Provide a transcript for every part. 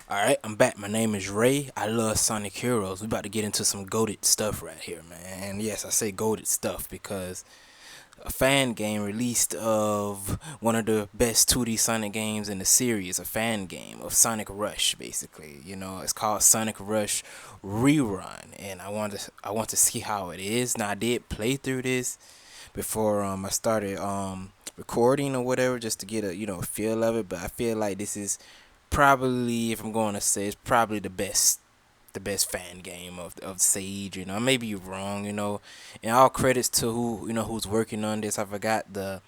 Alright, I'm back. My name is Ray. I love Sonic Heroes. We about to get into some goated stuff right here, man. And yes, I say goated stuff because a fan game released of one of the best 2D Sonic games in the series, a fan game of Sonic Rush, basically. It's called Sonic Rush Rerun, and I want to see how it is. Now I did play through this before I started recording or whatever, just to get a feel of it. But I feel like this is probably, if I'm going to say, it's probably the best fan game of Sage. I may be wrong. And all credits to who's working on this. I forgot to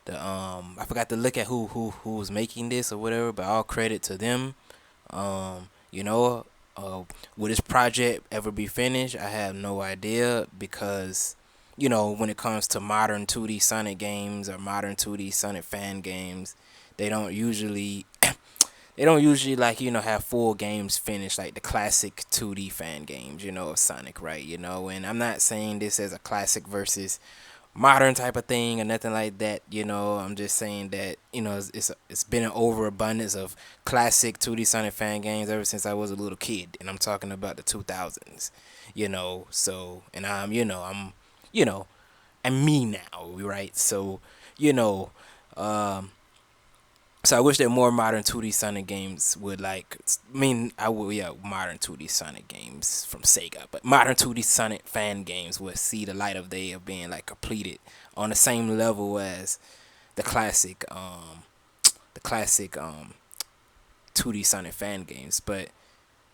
look at who was making this or whatever, but all credit to them. Um, you know, will this project ever be finished? I have no idea because when it comes to modern 2D Sonic games or modern 2D Sonic fan games, they don't usually like have full games finished like the classic 2D fan games of Sonic, right? And I'm not saying this as a classic versus modern type of thing or nothing like that. I'm just saying that it's been an overabundance of classic 2D Sonic fan games ever since I was a little kid, and I'm talking about the 2000s. So, and you know I'm me now, right? So you know um so I wish that more modern 2D Sonic games would I would, yeah, modern 2D Sonic games from Sega, but modern 2D Sonic fan games would see the light of day of being like completed on the same level as the classic, the classic 2D Sonic fan games. But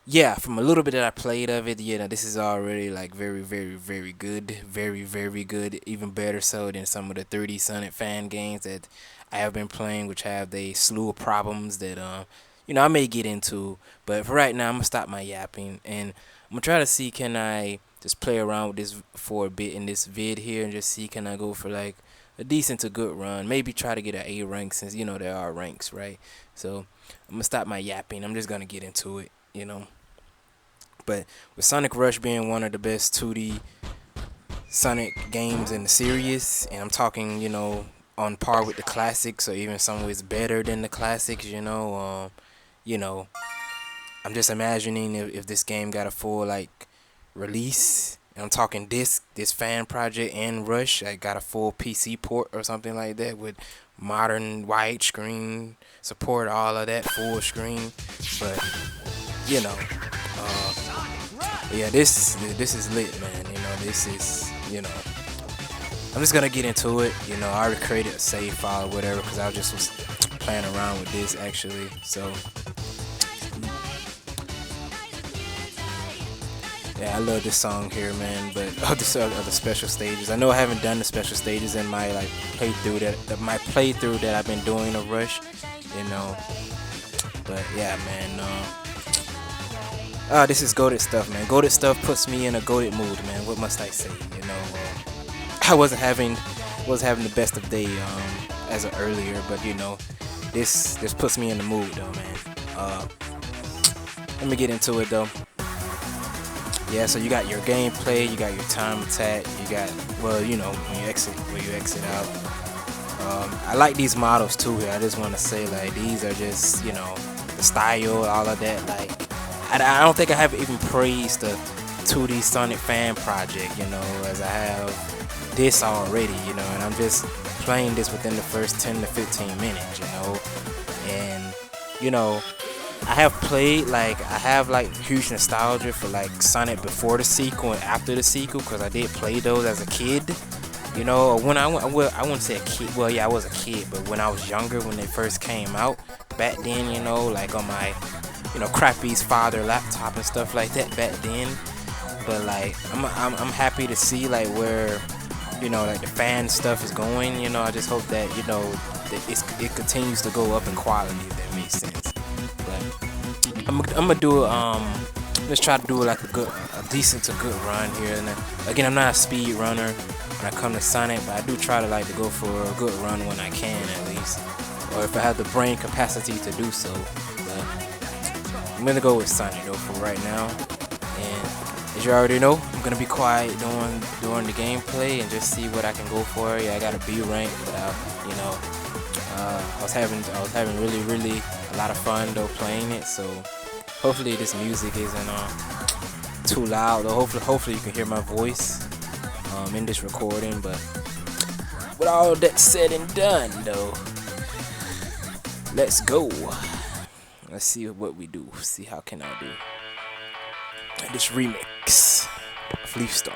yeah, from a little bit that I played of it, this is already like very, very, very good, very, very good, even better so than some of the 3D Sonic fan games that I have been playing, which have a slew of problems that I may get into. But for right now, I'm gonna stop my yapping and I'm gonna try to see, can I just play around with this for a bit in this vid here and just see, can I go for like a decent to good run, maybe try to get an A rank, since there are ranks, right? So I'm gonna stop my yapping. I'm just gonna get into it. But with Sonic Rush being one of the best 2D Sonic games in the series, and I'm talking, on par with the classics, or even some ways better than the classics, you know, I'm just imagining if this game got a full like release. And I'm talking this fan project and Rush, I got a full PC port or something like that with modern widescreen support, all of that full screen. But you know, uh, yeah, this is lit, man. This is I'm just gonna get into it. I already created a save file or whatever because I just was playing around with this actually. So yeah, I love this song here, man. But the special stages, I know I haven't done the special stages in my like playthrough that I've been doing of Rush, you know. But yeah, man. This is goated stuff, man. Goated stuff puts me in a goated mood, man. What must I say? I wasn't having the best of day as of earlier, but this puts me in the mood though, man. Let me get into it though. Yeah, so you got your gameplay, you got your time attack, you got when you exit out. I like these models too here. I just want to say like these are just the style, all of that. Like I don't think I have even praised the 2D Sonic fan project, as I have this already, and I'm just playing this within the first 10 to 15 minutes, and I have like huge nostalgia for like Sonic before the sequel and after the sequel, because I did play those as a kid, when I wouldn't say a kid, well yeah, I was a kid, but when I was younger, when they first came out back then, like on my crappy's father laptop and stuff like that back then. But like I'm happy to see like where like the fan stuff is going. I just hope that that it continues to go up in quality, if that makes sense. But I'm gonna do let's try to do like a decent to good run here. And again, I'm not a speed runner when I come to Sonic, but I do try to like to go for a good run when I can, at least, or if I have the brain capacity to do so. But I'm gonna go with Sonic though for right now, and as you already know, I'm gonna be quiet during the gameplay and just see what I can go for. Yeah, I got a B rank, but I was having really a lot of fun though playing it. So Hopefully this music isn't too loud. Or hopefully you can hear my voice in this recording. But with all that said and done, though, let's go. Let's see what we do. See how can I do this remix of Leaf Star.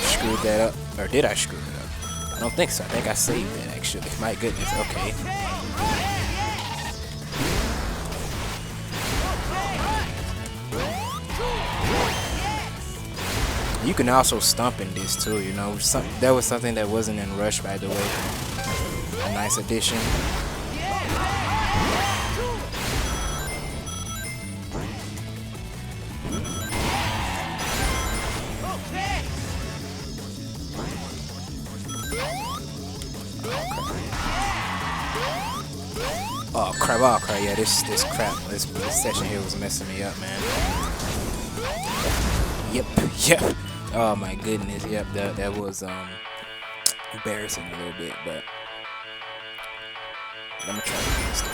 Screwed that up, or did I screw it up? I don't think so. I think I saved it actually. My goodness. Okay. You can also stomp in this too. You know, that was something that wasn't in Rush, by the way. A nice addition. Oh crap, oh crap, yeah, this crap, this session here was messing me up, man. Yep. Oh my goodness, yep, that was embarrassing a little bit, but let me try this.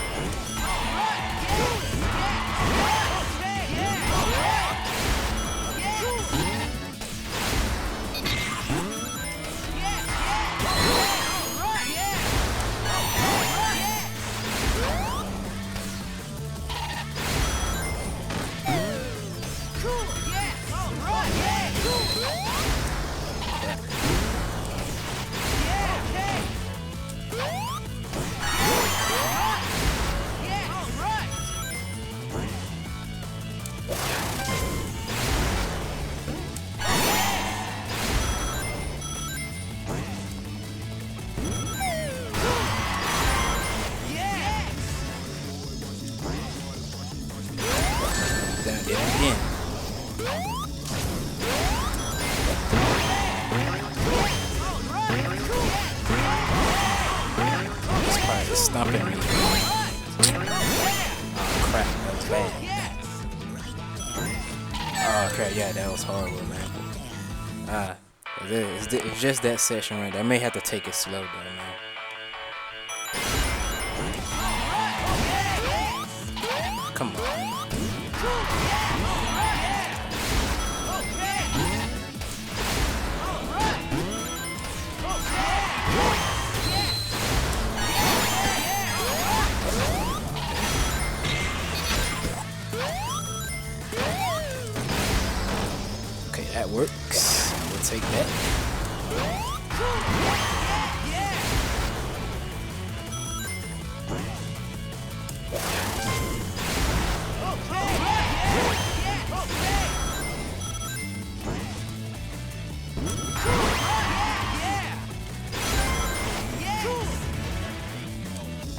Stomping me. Oh crap, that was bad. Oh crap, yeah, that was horrible, man. It's just that session right there. I may have to take it slow though, man. Come on. That works. We'll take that. I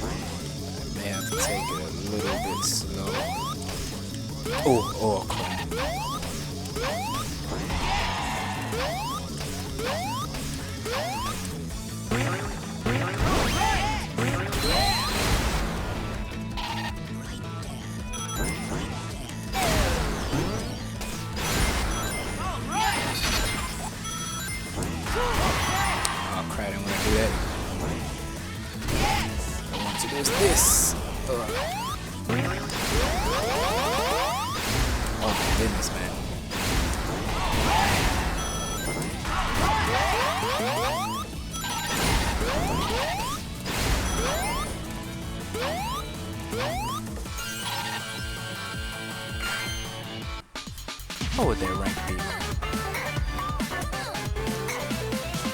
may have to take it a little bit slow. Oh crap. This. Oh my goodness, man. What would that rank be?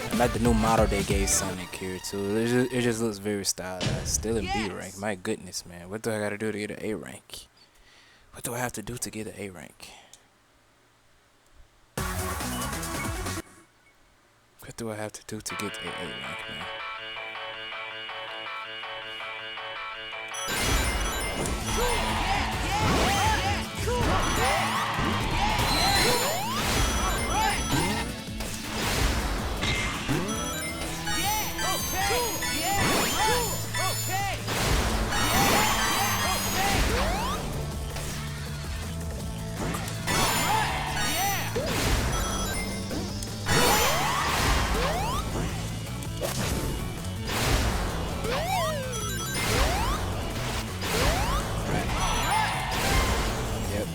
I like the new model they gave Sonic here too. It just looks very stylized. Still in B rank. My goodness, man. What do I gotta do to get an A rank? What do I have to do to get an A rank? What do I have to do to get an A rank, man?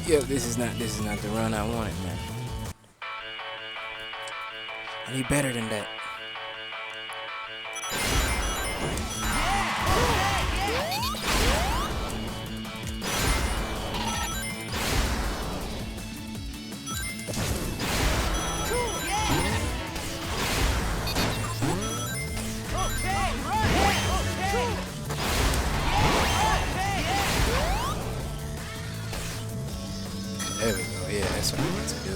Yep, this is not the run I wanted, man. I need better than that. There we go. Yeah, that's what I want to do.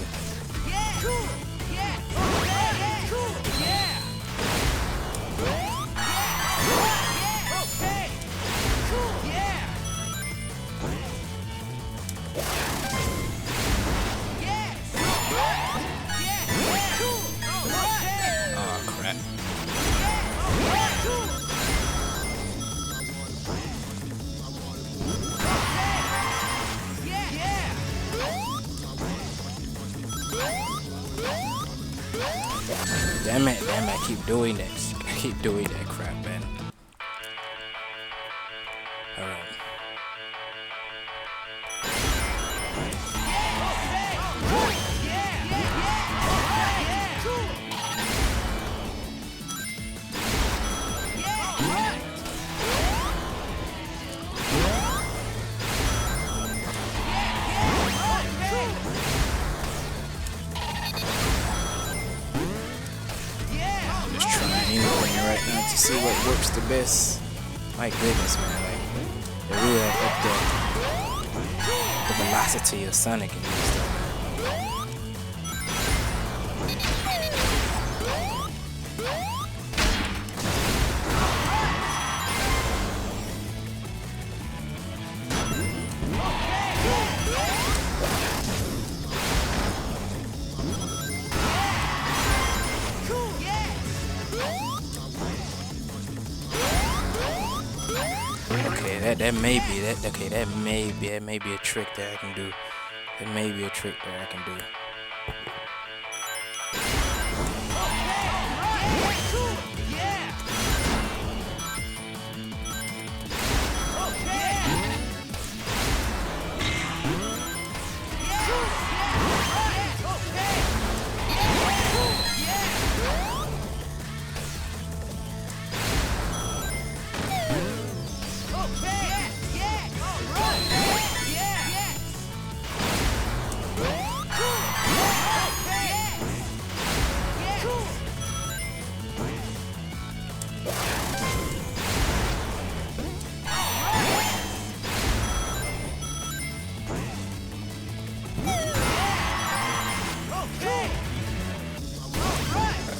Oh crap. Damn it, I keep doing that. I keep doing that crap, man. Alright. Right now to see what works the best. My goodness, man, like they really have upped the velocity of Sonic and stuff. That may be that. Okay, that may be a trick that I can do. That may be a trick that I can do.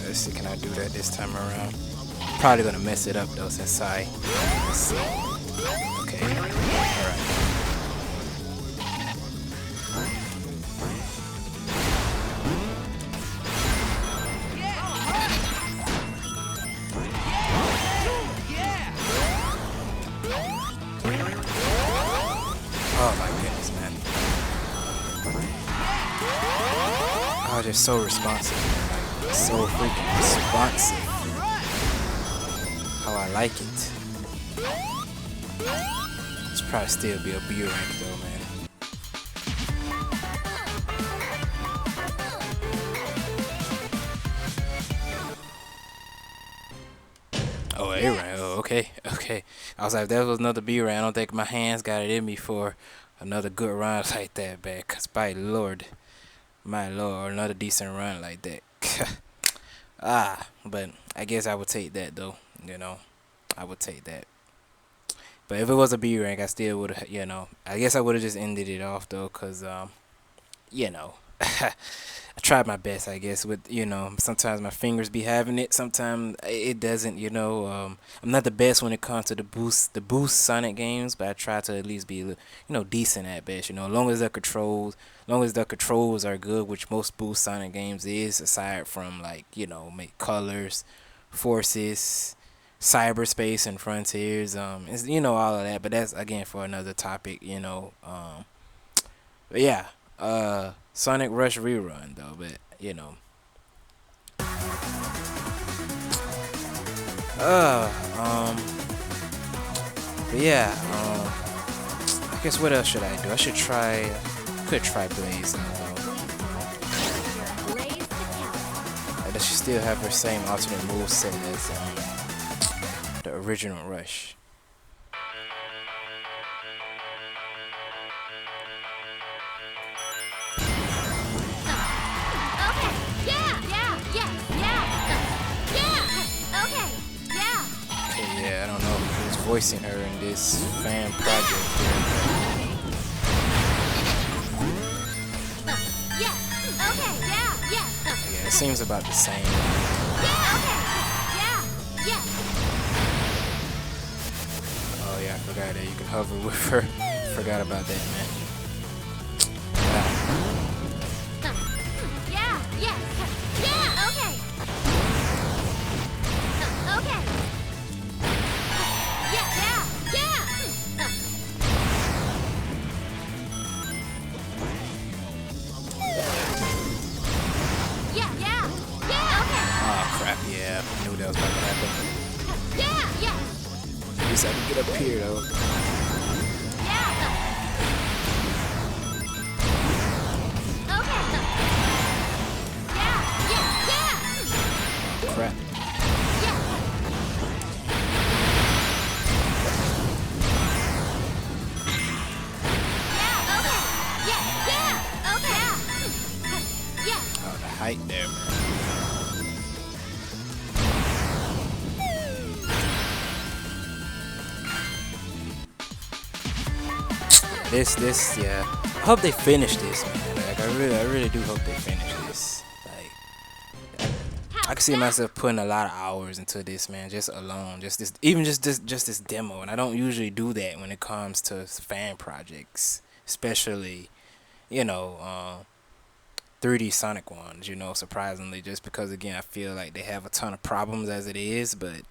Let's see, can I do that this time around? Probably gonna mess it up though since let's see. Okay, alright. Oh my goodness, man. Oh, they're so responsive, man. Like, so freaking responsive. How I like it. This probably still be a B rank though, man. Oh, A rank. Oh, okay. I was like, if that was another B rank, I don't think my hands got it in me for another good run like that, man. Cause my lord, another decent run like that. But I guess I would take that though. You know, I would take that. But if it was a B rank, I still would have. You know, I guess I would have just ended it off though, cause you know. I tried my best, I guess, with, you know, sometimes my fingers be having it, sometimes it doesn't, you know. I'm not the best when it comes to the boost Sonic games, but I try to at least be, you know, decent at best, you know, as long as the controls are good, which most boost Sonic games is, aside from, like, you know, make colors, forces, cyberspace and frontiers, it's, you know, all of that, but that's again for another topic, you know. But yeah, Sonic Rush rerun though, but you know. But yeah, I guess what else should I do? I should try could try Blaze though. Like, does she still have her same alternate moveset as the original Rush? Yeah, I don't know who's voicing her in this fan project here. Yeah, it seems about the same. Oh yeah, I forgot that you can hover with her. Forgot about that, man. Yeah, I knew that was about to happen. At least I can get up here though. Crap. Oh, the height there, man. This, yeah. I hope they finish this, man. Like, I really do hope they finish this. Like, I can see myself putting a lot of hours into this, man. Just alone, just this demo, and I don't usually do that when it comes to fan projects, especially, 3D Sonic ones. Surprisingly, just because again, I feel like they have a ton of problems as it is, but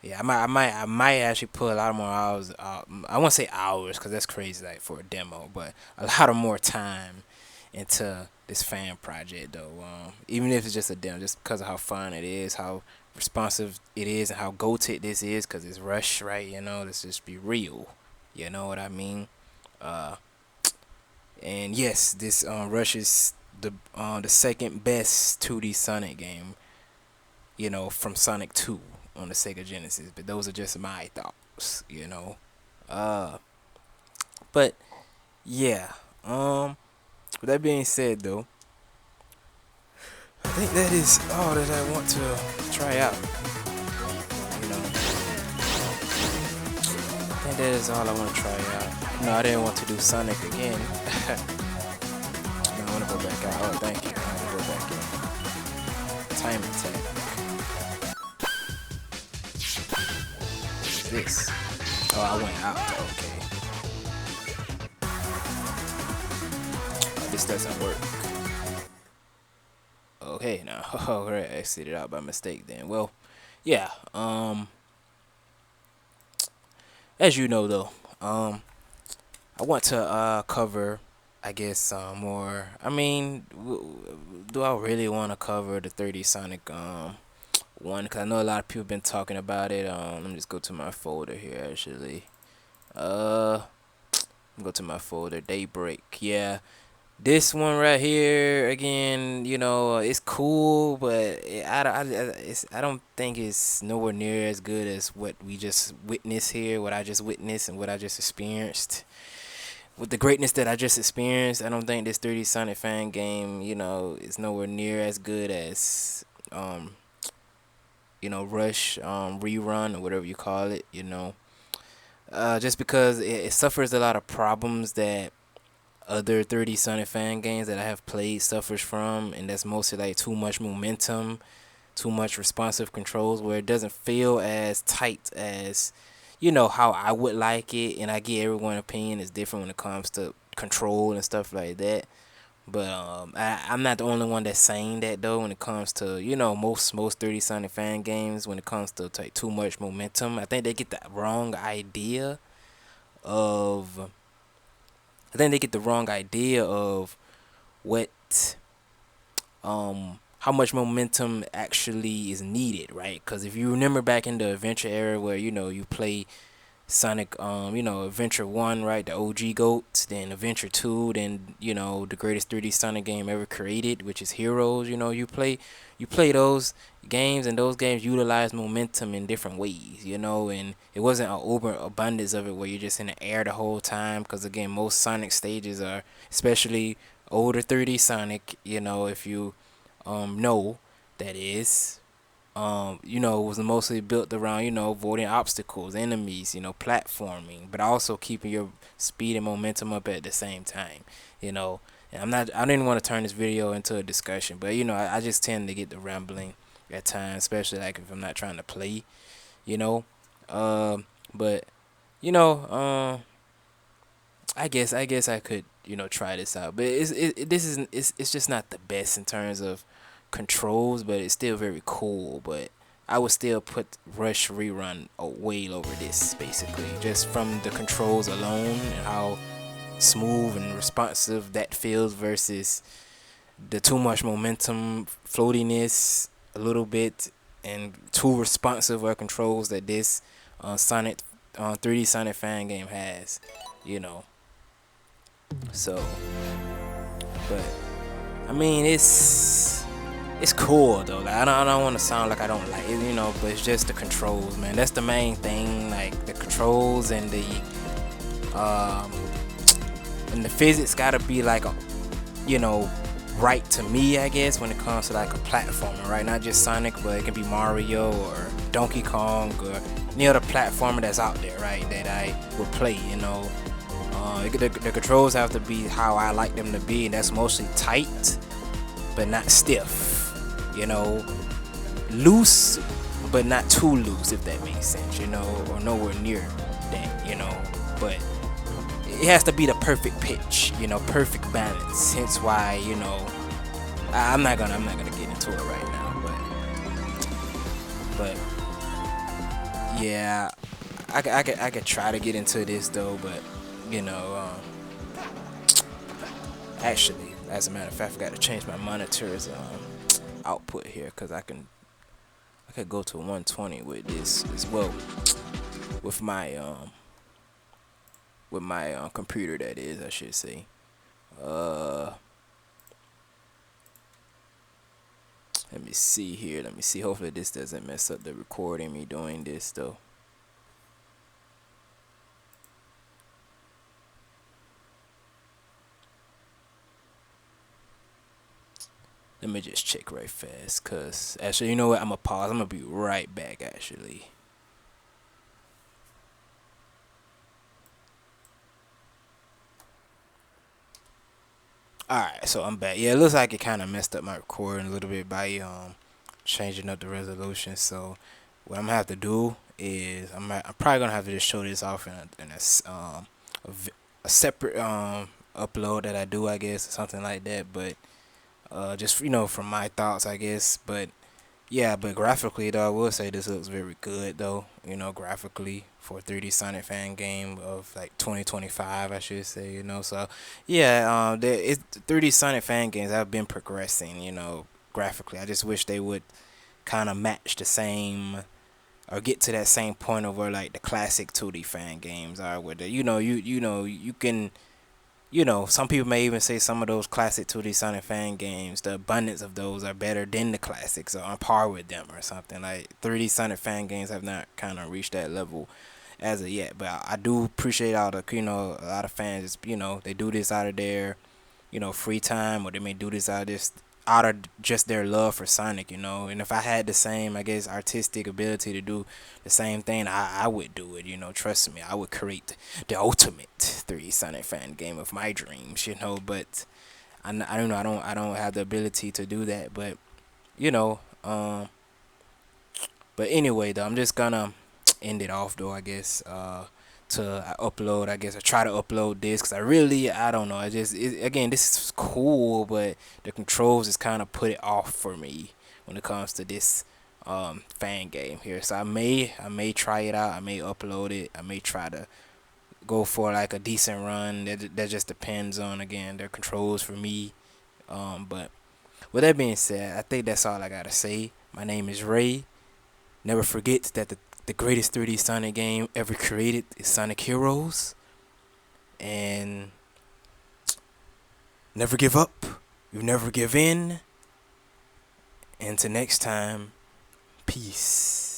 yeah, I might actually put a lot more hours. I won't say hours because that's crazy, like for a demo, but a lot of more time into this fan project, though. Even if it's just a demo, just because of how fun it is, how responsive it is, and how goated this is, because it's Rush, right? Let's just be real. You know what I mean? And yes, this Rush is the second best 2D Sonic game. From Sonic 2. On the Sega Genesis, but those are just my thoughts, but yeah, with that being said, though, I think that is all that I want to try out. I think that is all I want to try out. No, I didn't want to do Sonic again. No, I want to go back out. Oh, thank you. I want to go back in. Time attack. This. Oh, I went out. Okay. Oh, this doesn't work. Okay, now. Oh, right. I exited out by mistake then. Well, yeah. As you know, though, I want to cover, I guess, more. I mean, do I really want to cover the 3D Sonic one? Because I know a lot of people have been talking about it. Let me just go to my folder here, actually. Go to my folder, Daybreak. Yeah, this one right here, again, it's cool, but I don't think it's nowhere near as good as what we just witnessed here, what I just witnessed and what I just experienced. With the greatness that I just experienced, I don't think this 3D Sonic fan game, is nowhere near as good as Rush, rerun, or whatever you call it, just because it suffers a lot of problems that other 3D Sonic fan games that I have played suffers from, and that's mostly like too much momentum, too much responsive controls, where it doesn't feel as tight as, how I would like it, and I get everyone's opinion is different when it comes to control and stuff like that. But I'm not the only one that's saying that, though, when it comes to, most 3D Sonic fan games, when it comes to like too much momentum. I think they get the wrong idea of what how much momentum actually is needed, right? Because if you remember back in the adventure era where you play Sonic, Adventure 1, right, the OG GOAT, then Adventure 2, then, the greatest 3D Sonic game ever created, which is Heroes. You play those games, and those games utilize momentum in different ways, and it wasn't an overabundance of it where you're just in the air the whole time, because again, most Sonic stages are, especially older 3D Sonic, if you know, that is, was mostly built around, avoiding obstacles, enemies, platforming, but also keeping your speed and momentum up at the same time, you know. And I didn't want to turn this video into a discussion, but I just tend to get the rambling at times, especially like if I'm not trying to play, you know. But you know, I guess I could try this out, but this isn't it's just not the best in terms of controls, but it's still very cool. But I would still put Rush Rerun way over this, basically, just from the controls alone and how smooth and responsive that feels versus the too much momentum, floatiness, a little bit, and too responsive are controls that this Sonic 3D Sonic fan game has, you know. So, but I mean, it's cool though. Like, I don't want to sound like I don't like it, but it's just the controls, man. That's the main thing. Like the controls um and the physics gotta be like right to me, I guess, when it comes to like a platformer, right? Not just Sonic, but it can be Mario or Donkey Kong or any other platformer that's out there, right? That I would play, the controls have to be how I like them to be, and that's mostly tight, but not stiff, loose, but not too loose, if that makes sense, or nowhere near that, but it has to be the perfect pitch, perfect balance. Hence why, I'm not gonna get into it right now, but yeah, I could try to get into this though, but actually, as a matter of fact, I forgot to change my monitor's output here, because I could go to 120 with this as well, with my computer, that is, I should say. Let me see here. Let me see. Hopefully this doesn't mess up the recording, me doing this though. Let me just check right fast, cause actually, you know what? I'm gonna pause. I'm gonna be right back. Actually. Alright, so I'm back. Yeah, it looks like it kind of messed up my recording a little bit by changing up the resolution. So what I'm gonna have to do is I'm probably gonna have to just show this off in a separate upload that I do, I guess, or something like that. But just from my thoughts, I guess. But yeah, but graphically though, I will say this looks very good though. Graphically for a 3D Sonic fan game of like 2025, I should say. So yeah, it's 3D Sonic fan games have been progressing. Graphically. I just wish they would kind of match the same or get to that same point of where like the classic 2D fan games are, where you can. Some people may even say some of those classic 2D Sonic fan games, the abundance of those are better than the classics or on par with them or something. Like 3D Sonic fan games have not kind of reached that level as of yet. But I do appreciate all the, a lot of fans, they do this out of their, free time, or they may do this out of just their love for Sonic, and if I had the same, I guess, artistic ability to do the same thing, I would do it, trust me, I would create the ultimate 3D Sonic fan game of my dreams, but I don't know, I don't have the ability to do that, but but anyway though, I'm just gonna end it off though, I guess, to upload, I guess, I try to upload this, because I don't know, again, this is cool, but the controls just kind of put it off for me when it comes to this fan game here. So I may try it out, I may upload it, I may try to go for like a decent run. That just depends on, again, their controls for me. But with that being said, I think that's all I gotta say. My name is Ray. Never forget that the the greatest 3D Sonic game ever created is Sonic Heroes. And never give up. You never give in. And till next time, peace.